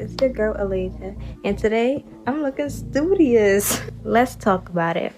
It's your girl Elijah, and today I'm looking studious. Let's talk about it.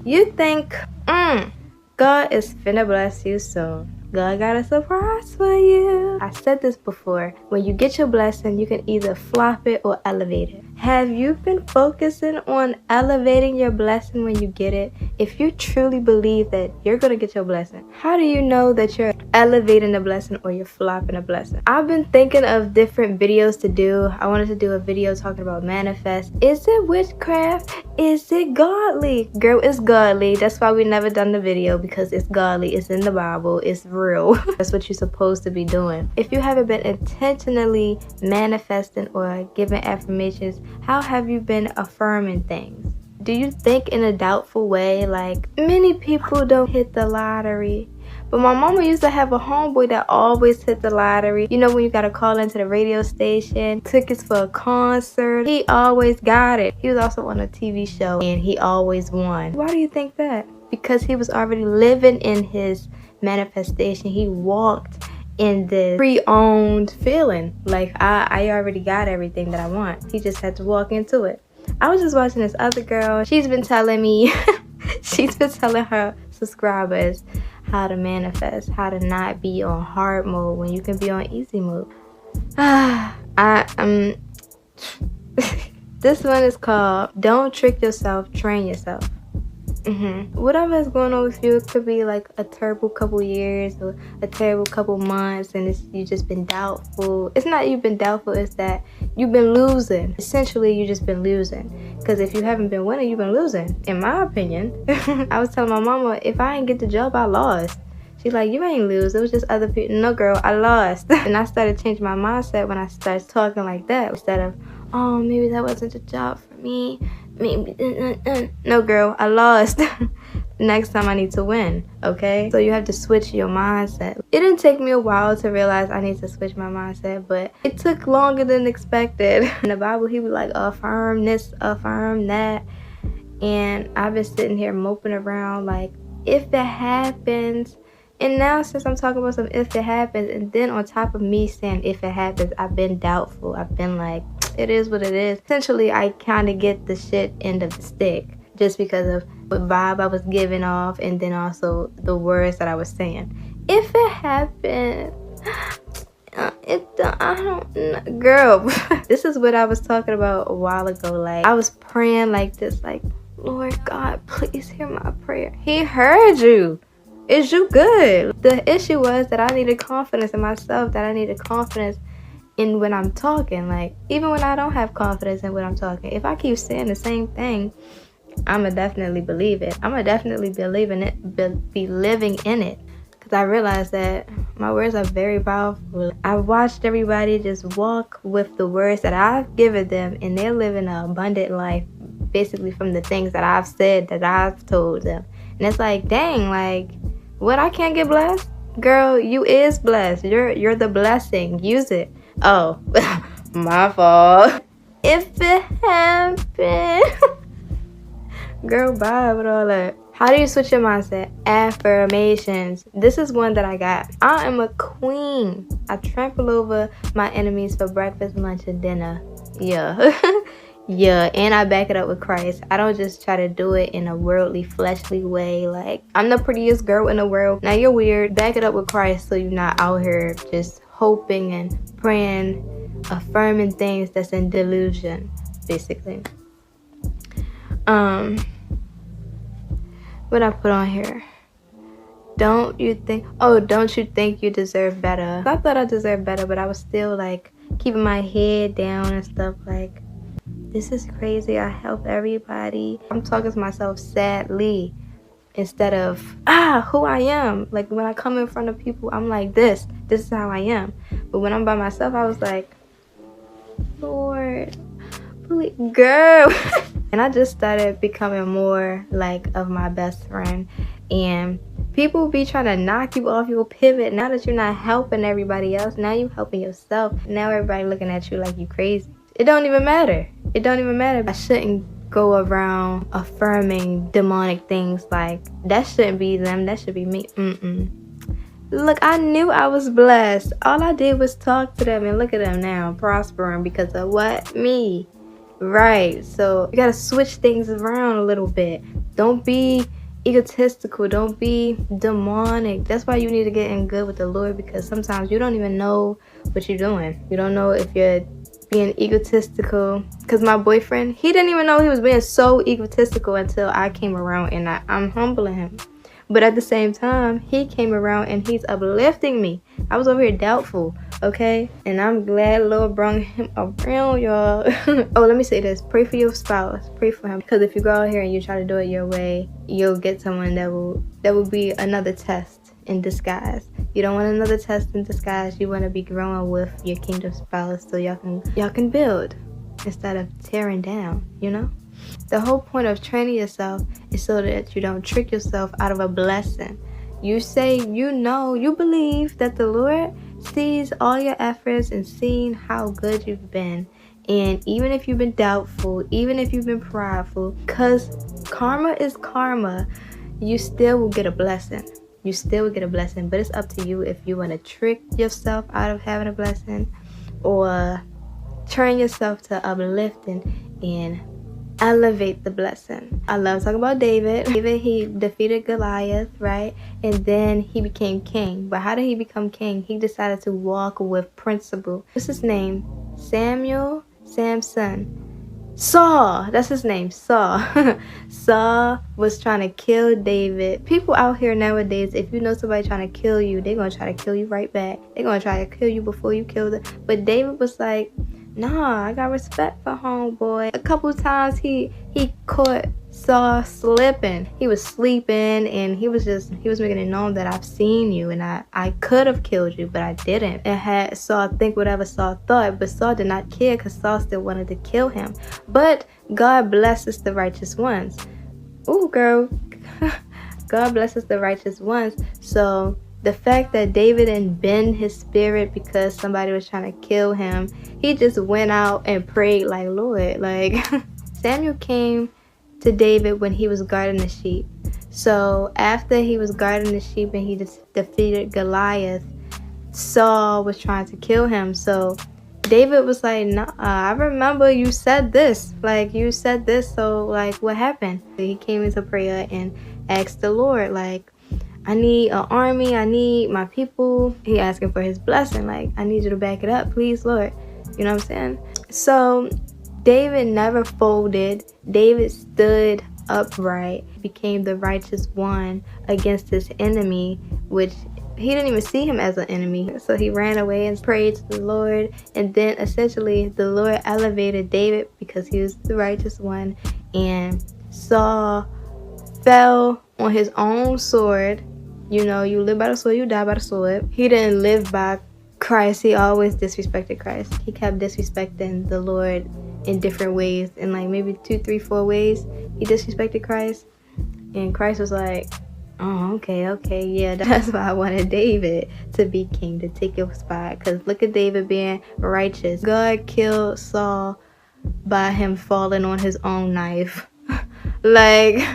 You think, God is finna bless you soon. God got a surprise for you. I said this before. When you get your blessing, you can either flop it or elevate it. Have you been focusing on elevating your blessing when you get it? If you truly believe that you're going to get your blessing, how do you know that you're elevating the blessing or you're flopping a blessing? I've been thinking of different videos to do. I wanted to do a video talking about manifest. Is it witchcraft? Is it godly? Girl, it's godly. That's why we never done the video, because it's godly. It's in the Bible. It's real. That's what you're supposed to be doing. If you haven't been intentionally manifesting or giving affirmations, how have you been affirming things? Do you think in a doubtful way? Like, many people don't hit the lottery. But my mama used to have a homeboy that always hit the lottery. You know, when you gotta call into the radio station, tickets for a concert, he always got it. He was also on a TV show and he always won. Why do you think that? Because he was already living in his manifestation. He walked in this pre-owned feeling. Like, I already got everything that I want. He just had to walk into it. I was just watching this other girl. She's been telling me, she's been telling her subscribers how to manifest, how to not be on hard mode when you can be on easy mode. This one is called Don't Trick Yourself, Train Yourself. Whatever is going on with you, it could be like a terrible couple years or a terrible couple months, and you just been doubtful. It's not you've been doubtful, it's that you've been losing. Essentially, you just been losing. Because if you haven't been winning, you've been losing, in my opinion. I was telling my mama, if I ain't get the job, I lost. She's like, you ain't lose. It was just other people. No, girl, I lost. And I started changing my mindset when I started talking like that. Instead of, oh, maybe that wasn't the job for me. Maybe, no, girl, I lost. Next time I need to win, okay? So you have to switch your mindset. It didn't take me a while to realize I need to switch my mindset, but it took longer than expected. In the Bible, he was like, affirm this, affirm that. And I've been sitting here moping around like, if that happens. And now since I'm talking about some if it happens, and then on top of me saying if it happens, I've been doubtful. I've been like, it is what it is. Essentially, I kind of get the shit end of the stick just because of what vibe I was giving off, and then also the words that I was saying. If it happens, I don't know. Girl, this is what I was talking about a while ago. Like, I was praying like this, like, Lord God, please hear my prayer. He heard you. Is you good? The issue was that I needed confidence in myself, that I needed confidence in when I'm talking. Like, even when I don't have confidence in what I'm talking, if I keep saying the same thing, I'ma definitely believe it. I'ma definitely believe in it, be living in it. Because I realized that my words are very powerful. I've watched everybody just walk with the words that I've given them, and they're living an abundant life, basically from the things that I've said, that I've told them. And it's like, dang, like, what, I can't get blessed? Girl, you is blessed. You're the blessing. Use it. Oh, my fault. If it happened. Girl, bye with all that. How do you switch your mindset? Affirmations. This is one that I got. I am a queen. I trample over my enemies for breakfast, lunch, and dinner. Yeah. Yeah, and I back it up with Christ. I don't just try to do it in a worldly, fleshly way. Like, I'm the prettiest girl in the world. Now you're weird. Back it up with Christ so you're not out here just hoping and praying, affirming things that's in delusion, basically. What I put on here? Don't you think you deserve better? I thought I deserved better, but I was still like keeping my head down and stuff. Like, this is crazy. I help everybody. I'm talking to myself sadly instead of who I am. Like, when I come in front of people, I'm like this is how I am. But when I'm by myself, I was like, Lord, please, girl. And I just started becoming more like of my best friend. And people be trying to knock you off your pivot. Now that you're not helping everybody else, now you helping yourself. Now everybody looking at you like you crazy. It don't even matter. It don't even matter. I shouldn't go around affirming demonic things like, that shouldn't be them, that should be me. Look, I knew I was blessed. All I did was talk to them, and look at them now, prospering because of what? Me. Right. So you gotta switch things around a little bit. Don't be egotistical. Don't be demonic. That's why you need to get in good with the Lord, because sometimes you don't even know what you're doing. You don't know if you're being egotistical. Because my boyfriend, he didn't even know he was being so egotistical until I came around, and I'm humbling him. But at the same time, he came around and he's uplifting me. I was over here doubtful, okay? And I'm glad Lord brought him around, y'all. Oh, let me say this. Pray for your spouse. Pray for him. Because if you go out here and you try to do it your way, you'll get someone that will be another test in disguise. You don't want another test in disguise. You want to be growing with your kingdom spouse so y'all can build instead of tearing down, you know? The whole point of training yourself is so that you don't trick yourself out of a blessing. You say you believe that the Lord sees all your efforts and seeing how good you've been. And even if you've been doubtful, even if you've been prideful, because karma is karma, you still will get a blessing. You still will get a blessing, but it's up to you if you want to trick yourself out of having a blessing or train yourself to uplifting and elevate the blessing. I love talking about David. David, he defeated Goliath, right? And then he became king. But how did he become king? He decided to walk with principle. What's his name? Samson. Saul, that's his name, Saul. Saul was trying to kill David. People out here nowadays, if you know somebody trying to kill you, they're going to try to kill you right back. They're going to try to kill you before you kill them. But David was like, nah, I got respect for homeboy. A couple times he caught Saul slipping. He was sleeping and he was making it known that I've seen you and I could have killed you, but I didn't. And had Saul think whatever Saul thought, but Saul did not care because Saul still wanted to kill him. But God blesses the righteous ones. Ooh, girl. God blesses the righteous ones. So the fact that David didn't bend his spirit because somebody was trying to kill him, he just went out and prayed like, Lord, like Samuel came to David when he was guarding the sheep. So after he was guarding the sheep and he defeated Goliath, Saul was trying to kill him. So David was like, nah, I remember you said this. Like, you said this, so like what happened? He came into prayer and asked the Lord, like, I need an army. I need my people. He asking for his blessing. Like, I need you to back it up, please, Lord. You know what I'm saying? So David never folded. David stood upright, became the righteous one against his enemy, which he didn't even see him as an enemy. So he ran away and prayed to the Lord. And then essentially the Lord elevated David because he was the righteous one. And Saul fell on his own sword. You know, you live by the sword, you die by the sword. He didn't live by Christ. He always disrespected Christ. He kept disrespecting the Lord in different ways. In like maybe 2, 3, 4 ways, he disrespected Christ. And Christ was like, oh, okay, yeah, that's why I wanted David to be king, to take your spot. Because look at David being righteous. God killed Saul by him falling on his own knife. Like,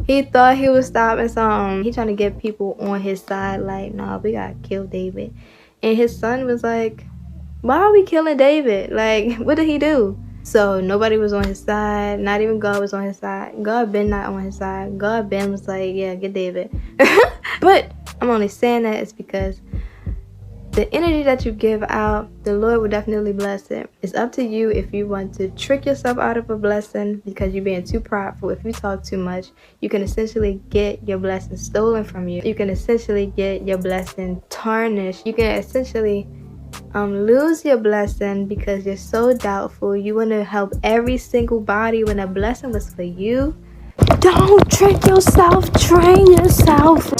he thought he was stopping something. He trying to get people on his side, like, nah, we gotta kill David. And his son was like, why are we killing David? Like, what did he do? So nobody was on his side. Not even God was on his side. God been not on his side. God been was like, yeah, get David. But I'm only saying that is because the energy that you give out, the Lord will definitely bless it. It's up to you if you want to trick yourself out of a blessing because you're being too prideful. If you talk too much, you can essentially get your blessing stolen from you. You can essentially get your blessing tarnished. You can essentially lose your blessing because you're so doubtful. You want to help every single body when a blessing was for you. Don't trick yourself. Train yourself.